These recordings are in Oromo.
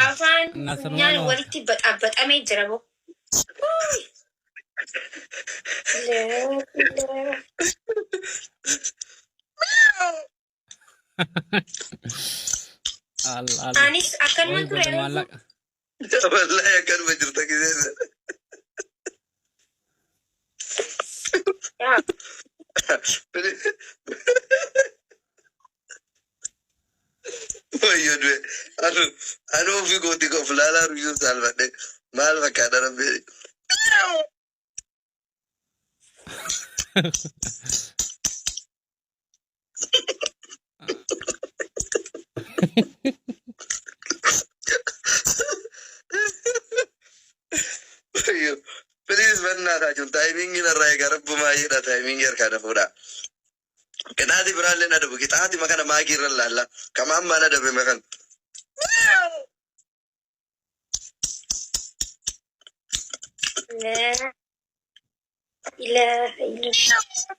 afaan nyaan walitti baxamee jira bo. Anis akkanuma ture. Wallahi akkanuma jirta gisee. Wayyo due. Anu ofii kooti ko fulaalaa ruyyuu saalfadhe maal fakkaata rabbi. Wayyo. Please bannaataa taayimiingi narraa egaa rabbumaa jedha taayimiingi harkaa dafuudha. Kitaati biraallee na dabu kitaati makana maakii irra laalla kama ammaa na dabe makan.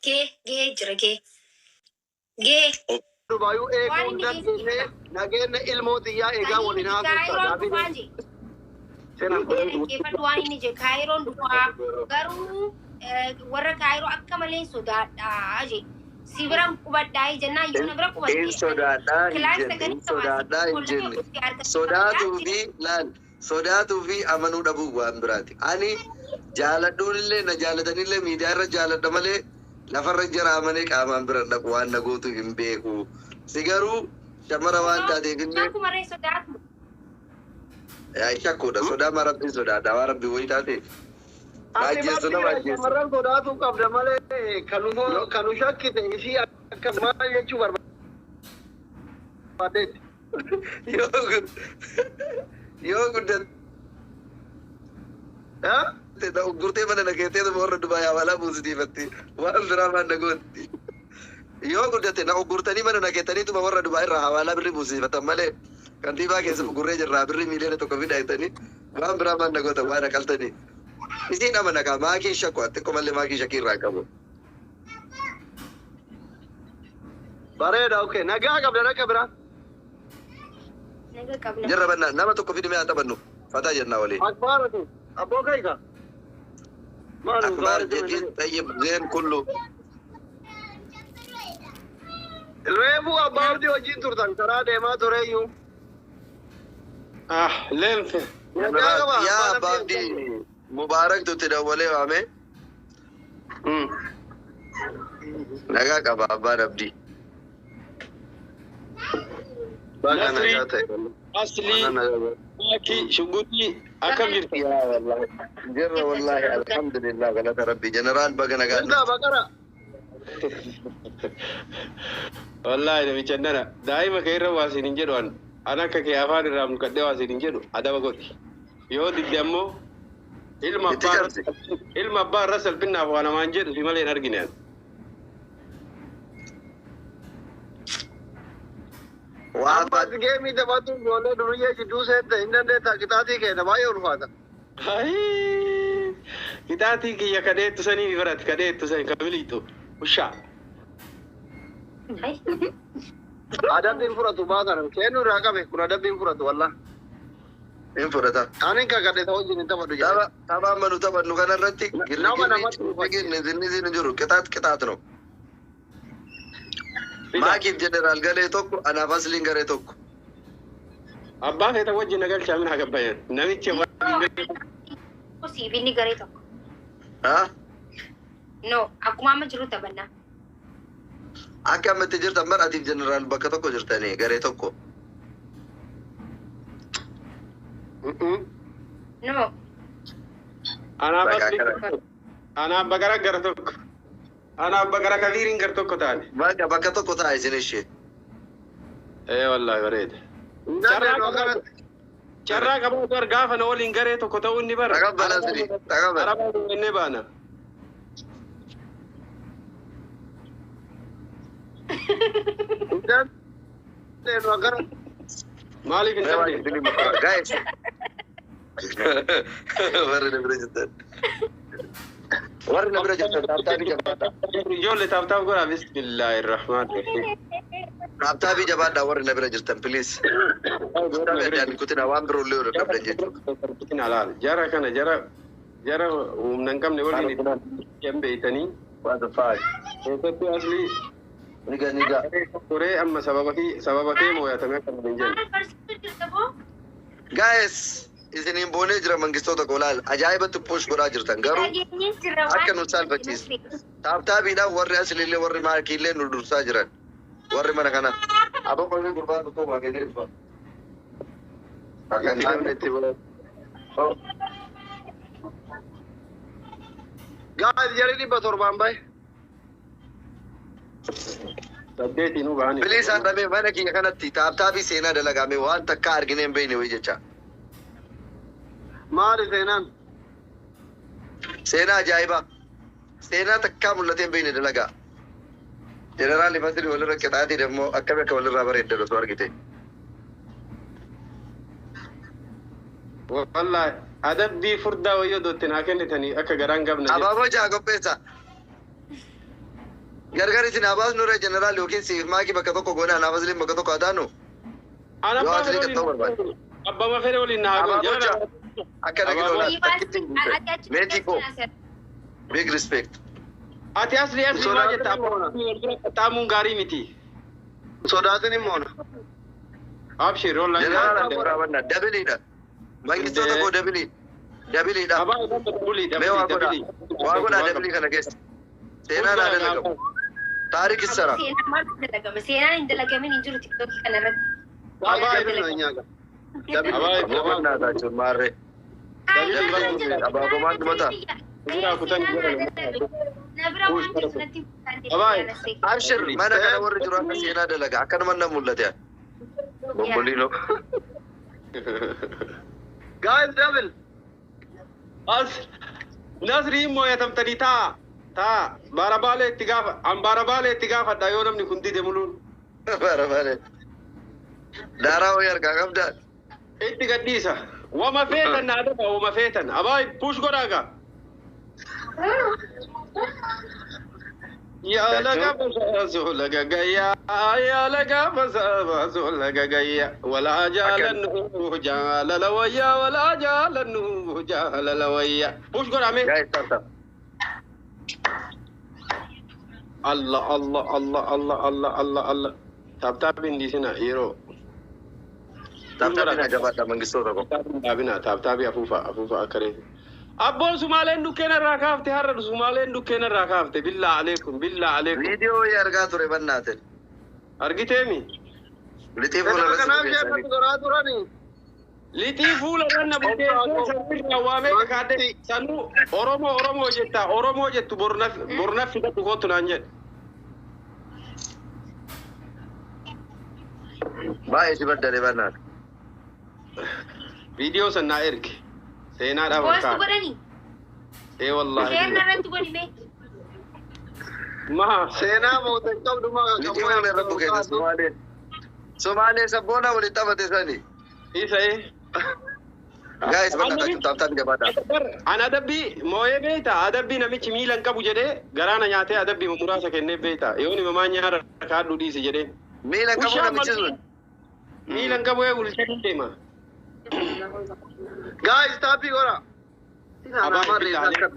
Gee jira gee. Dubaayuu eeguun dandeenye nageenya ilmootii eegaa waliin haasoftaa. Waan inni je Kaayiroon dhufaa garuu warra Kaayiroo akka malee sodaadhaa je. Si biran qubadhaa jennaan yoo na bira qubadhee. Sodaadhaa hin jenne. Sodaatuu fi amanuu dhabuu waan biraati. Ani jaaladhuunillee na jaalatanillee miidiyaa irra jaaladha malee lafarra jira amanee qaamaan bira dhaqu waan na gootu hin beeku. Si garuu shamara waan taateef illee. Akkumarree sodaatu. Shakkuudha sodaa marabbii sodaadha waan rabbii wayii taateef. Baay'eessu nama ajjeessu. Shamarran sodaatuu qabda malee kanu shakkite ishii akka maal jechuu barbaadeetti. Yoo guddate gurtee mana nageetee warra Dubaay hawaalaa buusitiifatti waan biraa maan nagootti. Yoo guddate na gurtanii mana nageetaniituma warra Dubaay irraa hawaalaa birrii buusifatan malee kantiibaa keessa gurree jirraa birrii miiliyoona tokko fidhaayitanii waan biraa maan nagoota waan aqaltanii. Isiin amana kaa maakii shakku xiqqoo malee maakii shakkii irraa qabu. Bareeda okay nagaa qabda naqa biraa. Jirra bannaa nama tokko fidimee haa taphannu fataa jennaa waliin. Akbaaratu abboo kaiga. Akbaar jedhiin tayyib zeen kullu. Reefu abbaartii wajjin turtan karaa deemaa tureeyyuu. Leenfe. Yaa abbaartii Mubaarak tutti dawwalee waame. Nagaa qaba abbaan abdii. Asli maki shuguti akam jirti ya wallahi jirra wallahi alhamdulillah galata rabbi general baga nagaa inda bakara wallahi nami chandana daima kairra wasin injedo an anaka ke afan ram kadde wasin injedo adaba godi yo didde ammo ilma bar rasal binna wana manjedo simale narginen Wabad game ida batu gole duriye ki duse ta indande ta kitati ke dabaye urfata. Hai kitati ki yakade tusani virat kade tusani kamilito usha. Ada din furatu bagar kenu ragabe kuna dabin furatu wallah. In furata. Anin ka kade tawji ni tabadu ya. Taba manu tabanu kana ratti. Girni juru kitat no. Maakif general galee tokko anaaf asliin garee tokko. Abbaa feeta wajjin nagal shaamin haa gabbayan. Namichi Siibinni garee tokko. No, akkuma amma jiru taphannaa. Akka ammatti jirtan bar atiif general bakka tokko jirtanii garee tokko. No. Anaaf bakara gara tokko. Ana bakara kavirin gar tokko taane. Bakka tokko taa'e isin ishee. Wallahi bareeda. Carraa qabu gar gaafa na waliin garee tokko ta'uu inni bara. Taqabbala siri. Taqabbala. Arabaa inni baana. Maaliif hin taane? Guys. Warri na bira jirtan. Warri na bira jirtan taaptaanii jabaata. Ijoollee taaptaaf godhaa bismillahirrahmanirrahiim. Taaptaabii jabaadhaa warri na bira jirtan please. Taaptaabii kutina waan biroo illee oduu qabdan jechuudha. Jara kana jara humna hin qabne waliin hin beeytanii. Keessatti asli Niga. Koree amma sababa kee moo'atamee akka hin jennu. Guys, isiniin boonee jira mangistoota koolaal ajaa'ibatti push godhaa jirtan garuu akka nu saalfachiisu. Taaptaabiidhaan warri asliillee warri maakiillee nu dursaa jiran. Warri mana kana. Abba qollee gurbaa tokko waa kennee dhufa. Akka hin taane itti bula. Guys, jari 700 bahe. Saddeetiin ba'anii. Biliis haadhamee mana kiyya kanatti taaptaabii seenaa dalagame waan takka arginee hin beekne wayii jecha. Maali seenaan? Seenaa ajaa'ibaa. Seenaa takkaa mul'atee hin beekne dalagaa. Jeneraali Fasirii walirra qixaatii immoo akkami akka walirraa bareeddan osoo argite. Wallahi adabbii furdaa wayyoo dootti naa kennitanii akka garaan gabna. Abaaboo jaa qopheessa. Gargar isin abaas nurre jeneraal yookiin siif maakii bakka tokko goonaa naaf asliin bakka tokko ataanu. Abbama fedhe waliin naa Abaaboo jaa akka nagidoodhaa takkitti hin guute. Meetii koo big respect. Ati asli waa jetta xaamuun gaarii miti. Sodaatin immoona. Abshir wallahi. Jeneraal Abuuraa Bannaa dabiliidha. Mangistoota koo dabilii. Dabiliidha. Mee waa godhaa. Waa godhaa dabilii kana keessa. Seenaan haa dalagamu. Taarikis sara. Seenaan hin dalagamin hin jiru tiktookii kanarratti. Abaaboo naataa jechuun maarree. Abaaboo maal dhumataa? Abshir mana kana warri jiru akka seenaa dalaga akkanuma na mul'ate. Bomboliino. Guys, double. Nasrii moo'atamtanii taa baarabaalee itti gaafa an baarabaalee itti gaafadha yoo namni kun dide muluun. Baarabaalee. Daaraa wayii harkaa qabdaa. Itti gadhiisa. Wama feetan naa dafa wama feetan. Abaay push godhaaga. Yaa laga basaasu laga gayyaa yaa laga basaasu laga gayyaa walaa jaalannu jaalala wayyaa walaa jaalannu jaalala wayyaa. Push godhame. Allah. Tap indi sina hero. Taaptaabii na jabaadhaa mangistoota koo. Tap afuufa akkare. Abboon Sumaaleen dukkeena irraa kaafte har'a Sumaaleen dukkeena irraa kaafte billaa aleekum. Viidiyoo wayii argaa ture bannaatin. Argiteemi? Lixii fuula irratti Lixii fuula kanna bukeessee sirriirraa waamee kakaadde sanuu Oromoo jetta Oromoo jettu bornaaf fidadhu kootu naan jedhe. Baay'ee si baddale bannaat. Viidiyoo san naa erge. Seenaadhaaf Post godhanii. Wallahi. Seenaa irratti godhi mee. Seenaa mootan qabdu maa Lixii fuula irra bukeesse Somaaleen. Somaalee sabboonaa walitti qabate sani. Isa Guys, bannaataa taaptaabii jabaadhaa. An adabbii moo'ee beeyta adabbii namichi miilan qabu jedhee garaana nyaatee adabbii muraasa kennee beeyta yoo nimamaa nyaara kaadhu dhiisi jedhee. Miilan qabu namichi sun. Miilan qabu ulchanii deema. Guys, taapii godha. Namarri akka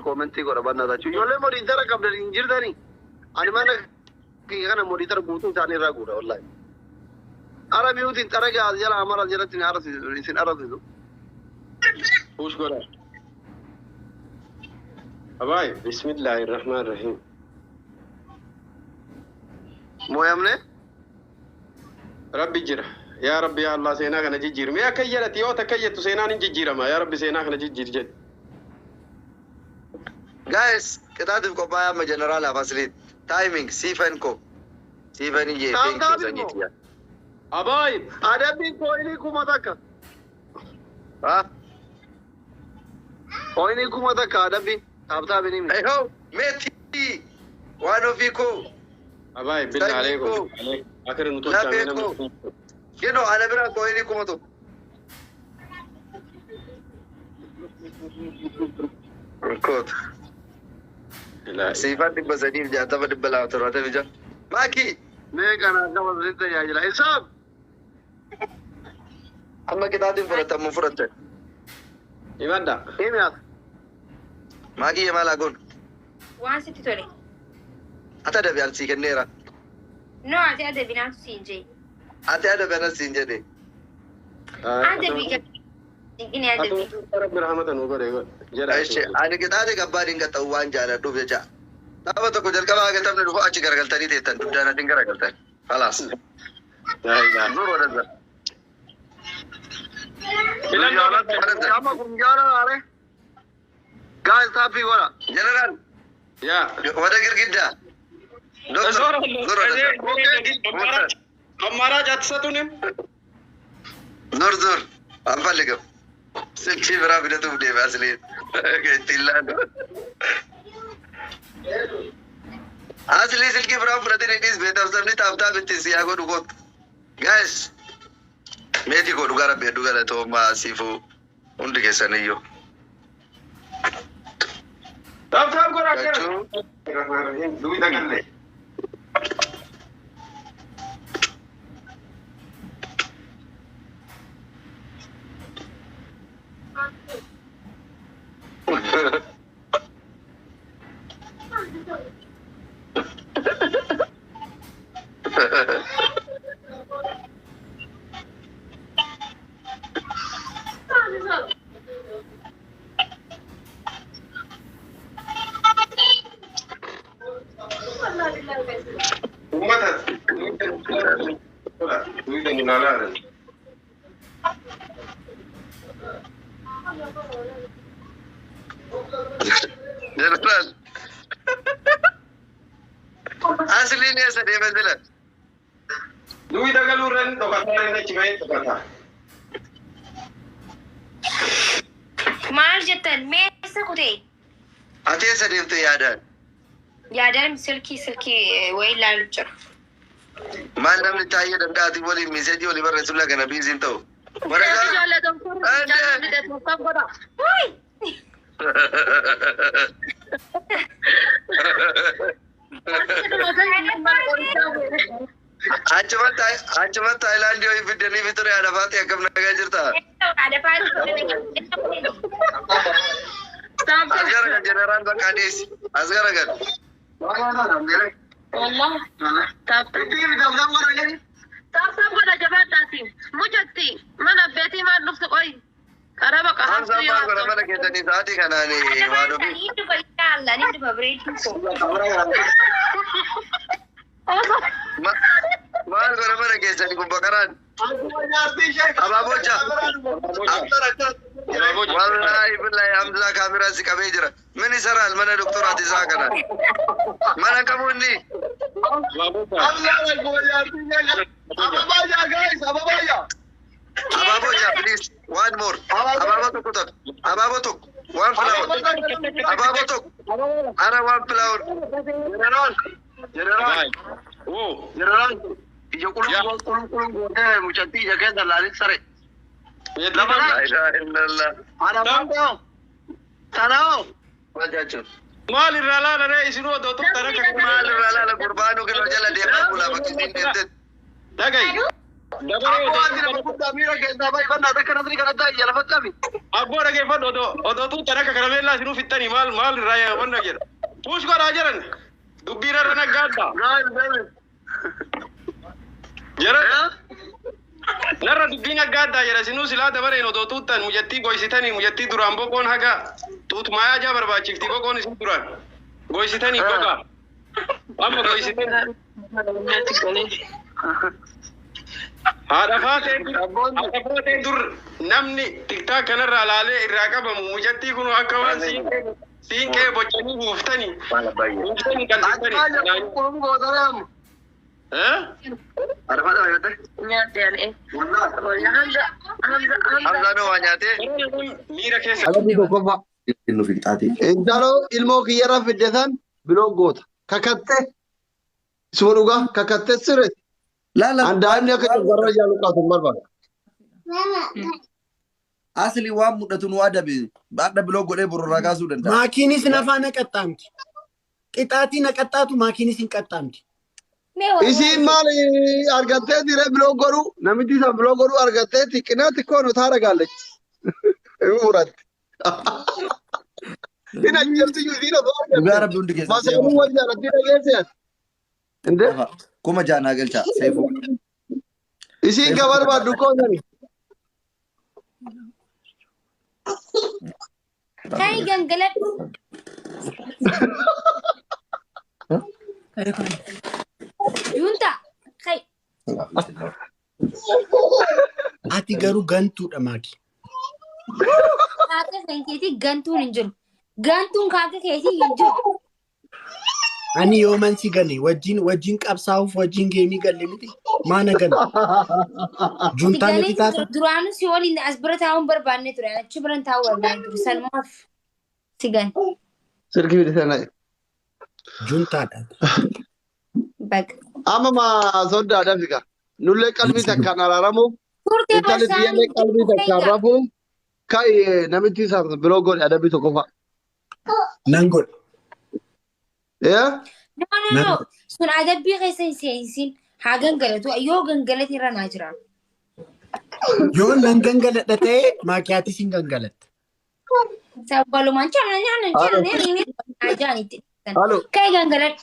komentii godha bannataa jechuudha. Ijoollee moniitara qabdan hin jirtanii. Ani mana kana moniitara guutuu isaanii irraa guudha wallahi. Ara miyuutiin xara gaal jala amara jalatti isin arrasisu. Push godha. Abaay, bismillahirrahmanirrahim. Mooyamne? Rabbi jira. Yaa Rabbi yaa Allah seenaa kana jijjiiru. Mee akka jedhati yoo takka jettu seenaan hin jijjiirama. Yaa Rabbi seenaa kana jijjiir jedhe. Guys, qixaatiif qophaa'aa amma jeneraalaaf asliin. Timing, Stephen ko. Stephen iyyee beeksisa saniiti yaa. Abaay. Adabbiin kooyinii kuma takka. Ha? Kooyinii kuma takka adabbiin. Taaptaabiin himi. Hey ho, meetii. Waan ofii koo. Abaay, bilaa aleekum. Akira nuti Laphee koo. Kenoo ana bira kooyinii kuma tokko. Koota. Siifaan 360 60 270 jira. Maakii ميك أنا قبل ستة يا جل حساب أما كتاتي فرت أم فرت Ibada. كيف يا ما كي ما لاقون waan sitti tole. أتا دبي أرسي كنيرة No, ati adabi naatu siin jee. أتا دبي أنا سينجدي Adabi gini adabi. Rabbi rahmatan ubare. إيش أنا كتاتي كبارين كتوان جانا دوب جا تابا تو كجر كما كتب ندوب أشي كرقل تاني تيتن دوب جانا تين كرقل تاني خلاص نور ولا ذا جامع كمجارة عليه قاعد تابي ولا جنرال Ya. وده كرقيدا Zor. نور ولا Amara jat satunim. نور زور أفعلكم سلكي برا بده تبدي بأصلين كتيلان أصلي سلكي برا بده نيجي بيتا وسمني تابتا بتسي أقول دوكو guys ميتي كو دوكارا بيدوكارا تو ما سيفو undi kesaniyo Tam kora kera. Kacu. Duit akan le. Umat. Duit yang nalaran. general asli ni asa dia mazela Duit akan luran dokatan ni cimai dokatan. Maal jettan meessa kutee. ati asa dia tu yadan Yaadaan silkii wayii ilaalu jira. mal namni taayee dandaati wali message wali barreessulla kana biisin ta'u Jaalladha jaalladha kan godha. Wai! achuman Thailand yoo fidanii fiture ada faati akkam nagaa jirta asgara kan general bakadis asgara kan والله طب ولا جبهتي مجتي من بيتي ما نفس قوي قربك hamsa amma gora mana keessanii sa'aatii kanaani waan ofi نيدو بالله نيدو ببريتكم maal gora mana keessanii kun bakaraan abaabocha wallahi billahi hamza kaameraa si qabee jira min isaraal mana doktoraati isaa kana mana qabuunni abaabocha please one more abaabo tokko one flower abaabo tokko ana one flower general Oh. General ija kulung gote muchatti ija ke dalali sare la ilaha illallah ana mando tanao wajachu Mal irrala na isinu do tu taraka mal rala qurbanu kilo jala dia pula baki sinte Dagay. Aku andi na putta mira ke da bai banda da kana kana da yala fakami Agora ke fado do tu taraka karamela sinu fitani mal raya wanda gira. Push ko rajaran. Dubira rana gadda. Jara. Narra dubbina gadda jara sinu sila dabare no do tutan mujatti goisitani mujatti durambo kon haga tut maya ja barbachifti ko kon isin duran. Goisitani goga. Amma goisitani. Hada fate dur namni tiktak kanarra lale irra qabamu mujatti kunu akka wan siinke bochani huftani. Huftani kan tikani. kulung gote ram ada pada ayat نيادي عليه والله hamza no wanyate Mira kesa. Alami gogoba innu fiqaati. intalo ilmo kiyara fidetan bilo gota kakatte sunuga kakatte sire Lala andani ka garra jalu ka marba asli waan mudhatu nu adabe baadha biloo godhee burraa kaasuu danda'a. Maakiinis nafaa naqaxxaamti. Qixaatii naqaxxaatu maakiinis hin qaxxaamti. Isiin maali argattee dire biloo godhu namichi isa biloo godhu argattee xiqqinaatti koonu taara gaallechi. Muratti. Ina jirti yuudina boorda. Dhugaa rabbi hundi keessa. Masaa'uu wajjin arratti dhageesseet. Inde? Kuma jaanaa galchaa seefuu. Isiin ka barbaaddu koonani. Kai gangaladhu. Junta. Kai. Ati garuu gantuudha maaki. Kaaka keetii gantuun hin jiru. Gantuun kaaka keetii hin jiru. Ani yooman si gane wajjin qabsaa'uuf wajjin geemii galle miti. Maana gane. Juntaa nuti taasa. Duraanuu si waliin as bira taa'uun barbaanne ture. Achi biran taa'uu barbaanne ture. Sanumaaf si gane. Sirki bidisana. Juntaadha. Baga. Amma ma sodaadha fika. Nullee qalbii takkaan araaramu. Intalli diyyaallee qalbii takkaan rafu. Kai namichi isa biloo godhe adabbi tokko fa'a. Nan godhe. Yeah? No. Sun adabbii keessa hin seensin. Haa gangalatu. Yoo gangalate irra naa jira. Yoo nan gangaladha ta'e maakiyaatis hin gangalatte. Sabbalumaan caalanii ajaanitti. Halo. Kai gangaladhu.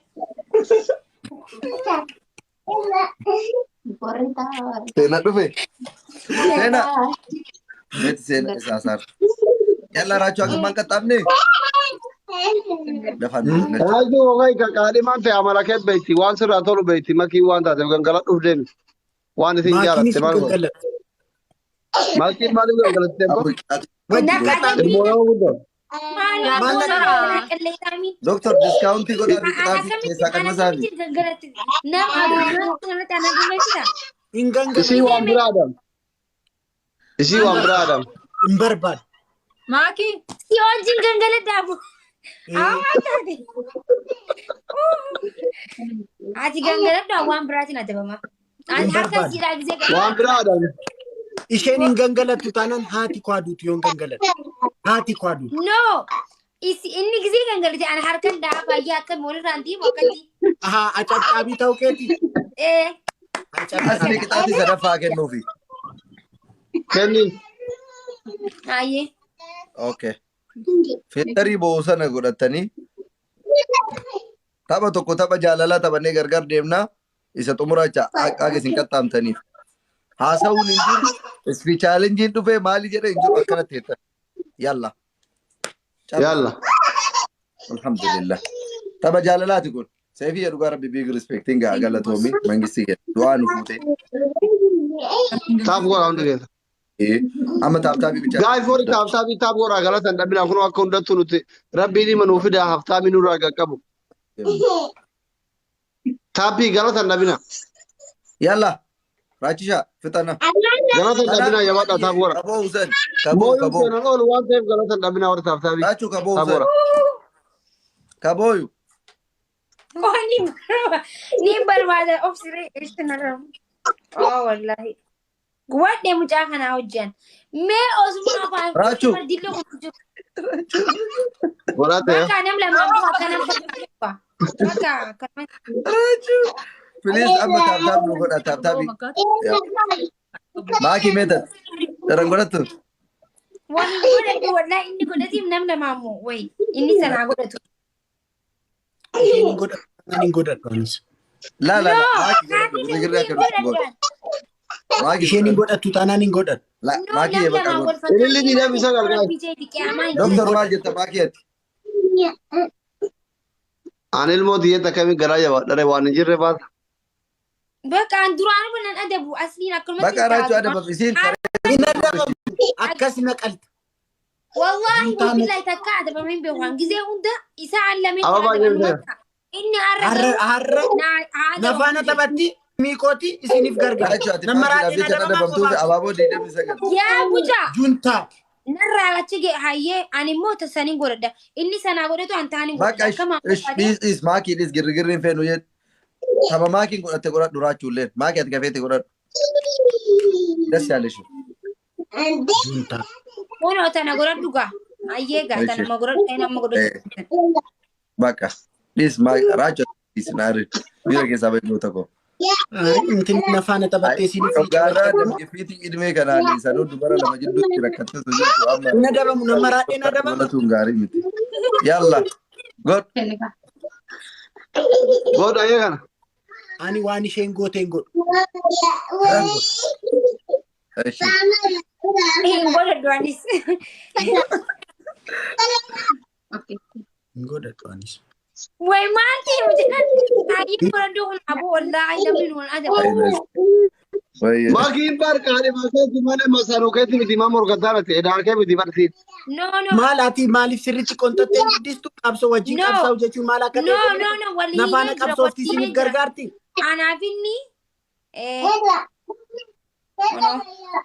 Seenaa dhufe. Seenaa. Meeti seenaa isaa saar. Yalla raachuu akka maan qaxxaabne. Dafaan. Raajuu ogai ka qaadhimaan ta'e amala kee beekti waan sirraa tolu beekti makii waan taateef gangaladhuuf deemi. Waan isin jaalatte maal godhu. Maatiin maaliif gangalatte Wajjin Doctor discounti godhaa biqilaa keessaa kan masaafi. hin gangalle. Isii waan biraa adam. Isii waan biraa adam. Hin barbaadu. Maaki si wajjin gangaladhaabu. Ati gangaladhaa waan biraatiin adabama. Harka siidhaa gisee Waan biraa adam. Isheen hin gangalattu taanaan haati kwaaduutu yoon gangalattu. Haati kwaaduutu. No. Inni gisee gangalate ani harkan dhaa baay'ee akka walirraan diimu akkatti. Ahaa acabcaabii ta'uu keeti. Asli qixaati sadaffaa kennuufi. Kenni. Hayyee. Okay. Filtarii boosana godhatanii tapha tokko tapha jaalalaa taphannee gargar deemnaa isa xumuracha akka isin qaxxaamtaniif. Haasawuun hin jiru. Isfi chaalenjiin dhufee maali jedhee hin jiru akkanatti jettan. Yalla. Yalla. Alhamdulillah. Tapha jaalalaati kun. Seefii jedhu gara big respecting galatoomi mangisti jedhu du'aa nu fuute. Taap goraa hundi keessa. Amma taaptaabii bichaa. Gaa'ii foori taaptaabii taap goraa galatan dhabinaa kunoo akka hundattu nuti rabbiin hima nuu fidaa haftaamii nurraa qaqqabu. Taappii galatan dhabinaa. Yalla. Raachishaa fixana. Galatan dhabinaa yabaadha taap goraa. Kaboo Hussein. Kaboo Mooyuu kaboo. seenan oolu waan ta'eef galatan dhabinaa warra taaptaabii. Raachuu kaboo Taap Hussein. goraa. Kabooyu. Ni barbaada of siree ishtinarra. Oh wallahi. Guwadde mucaa kanaa hojjan. Mee osuma afaan Raachuu. dillo jiru. Goraa ta'e. Bakka nam lamaan bakka nam bakka. Bakka kan. Raachuu. Please amma taaptaabii nu godha taaptaabii. Maakii meetan. Daran godhattu. Wani godhatu wallahi inni godhatiif nam lamaan moo wayi inni sanaa godhatu. Isheen hin godhatu. Ani hin godhadhu anis. La la la. Maakii godhatu. Akka godhu. Maakii Isheen hin godhattu taanaan hin godhadhu. La maakii yee bakka godhu. Ililli diinaa bisa gargaara. Doctor maal jetta maakii ati. Ani ilmoo diyyata akkamii garaa jabaadhare waan hin jirre baata. Bakka an duraanu banan adabu asliin akkanumatti. Bakka raachuu adabam isiin Hin adabamu. Akkas naqalta. Wallahi billahi takka adabamin beekan gisee hunda isa allamin Ababa jirte. inni Har'a nafaana taphatti miikooti isiniif gargaara. raachuu ati Nama maakii raatiin dhaabbicha adabamtuu adabamu abaaboo 29. yaa buja juntaa. narraa achi gee hayyee ani immoo tasanii godhadha inni sanaa godhatu an taanii Bakka is maakii is girgirriin feenu jed. Taba maakiin godhatte godhadhu raachuulleen maakii ati gafeetti godhadhu. Das yaaleeshu. Juntaa. Kunoo tana godhadhu gaa hayyee gaa tana ma godhadhu nama godhatu. Bakka is raachuu is naari. Mira ke sabai nuta ko. Intin nafana tabatte sini fi Gara da ifiti idme kanani sanu dubara lama jiddu rakkatta su jirtu amma. nadaba munamara nadaba Wala tungari miti. Yalla. God. Goda yegana. ani wani shen goten god Eshi. What a duanis. goda twanis Way mati ayi ko do abu wallahi da min wal adab. Wai. Maki bar kare mase dimane masaro ke timi dimam or gadara te dar ke bi dibarti. No. malati malif sirrichi kontatte distu qabso wajin No. qabsaw jechu malaka No, wali nafana qabsofti sini gargarti Ana finni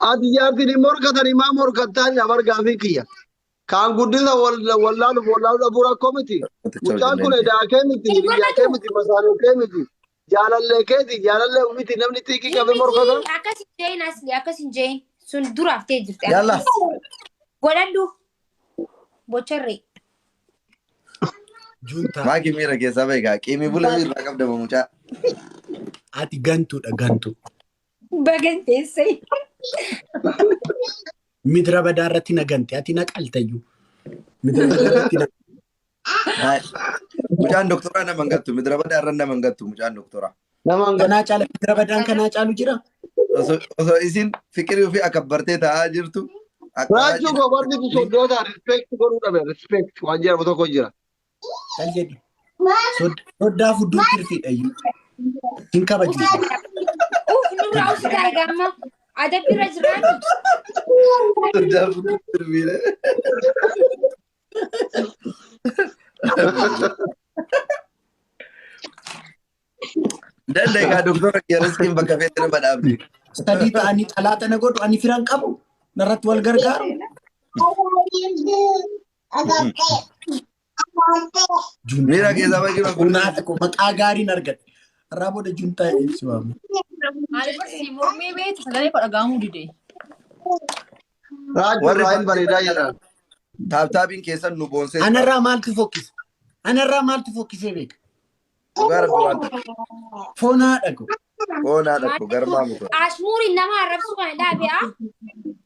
Adi yarti ni mor gadar imam or gadar abar gavi kiya. Kan gudila walla bura komiti. Muchan kule da ke miti ya ke miti masaro ke miti. Jalalle umiti namni tiki ka be mor gadar. akasin jay sun dura afte jirte. Yalla. Godaddu. Bocharre. junta Maki mira ke sabai ga kimi bula mi rakab da mucha. ati gantu da gantu Bagante sai. midra badarati naganti ati naqaltayu midra badarati Mucaan doktora na mangattu midra bada arran na mangattu mucaan doktora. Naman kana chala midra badan kana chalu jira Osoo isin fikirii ofii akabbartee ta'aa jirtu. Raju ko warni tu soddota respect goru da be respect wajira boto ko jira. kal jedhi sodda fuddu tirfi dayu tin kabaji Nura usita gama. Adabi rajrani. Dandai ka doktora ke riskin bakka feetere badhaabdi. sadi ta'ani talata na godu ani firan qabu narrat wal gargaru Mira ke sabai jiru kun. Una ko maqaa gaariin argadhe irraa booda juntaa ibsifamu Albarsi mormii beektu sagalee koo dhagahamuu dide. Raju Warri rain barida jira. Taaptaabiin keessan nu boonsee. anarraa maaltu fokkisee beeka Gara duwwaan foonaa dhago foonaa dhaqu garmaa muka. Ashmuri nama arabsu kan dhabe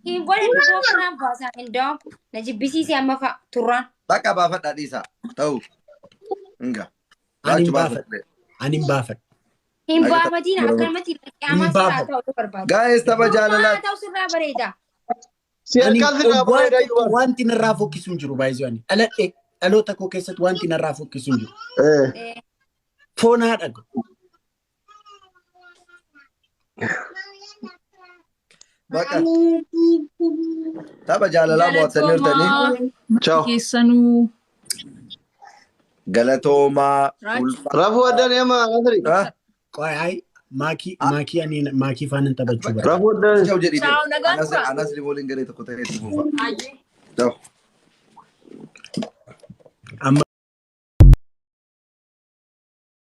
Hin godhadhu boofnaan baasaa indoo na jibbisiisi amma fa'a turraan. Bakka baafadhaa dhiisaa ta'u. Inga. ani hin baafadhu Hin baafatiin akkanumatti qiyaamaa sirraa ta'uu barbaada. Gaa'ees tapha jaalalaa. Ta'uu sirraa bareeda. Si alkalti na barida jira. wanti narraa fokkisu hin jiru baay'isuu ani dhaloota koo keessatti wanti narraa fokkisu hin jiru foonaa dhago Bakka tapha jaalalaa mo'attanii jirtanii. Ciao. Keessanuu Galatoomaa. Rafu adan ema adri. qo'aay maakii ani maakii faanan taphachuu barbaada Rafu adan. Ciao jedhi. Ciao, nagaan tura. Anas libooliin garee tokko ta'ee itti fufa. Ayyee. Ciao.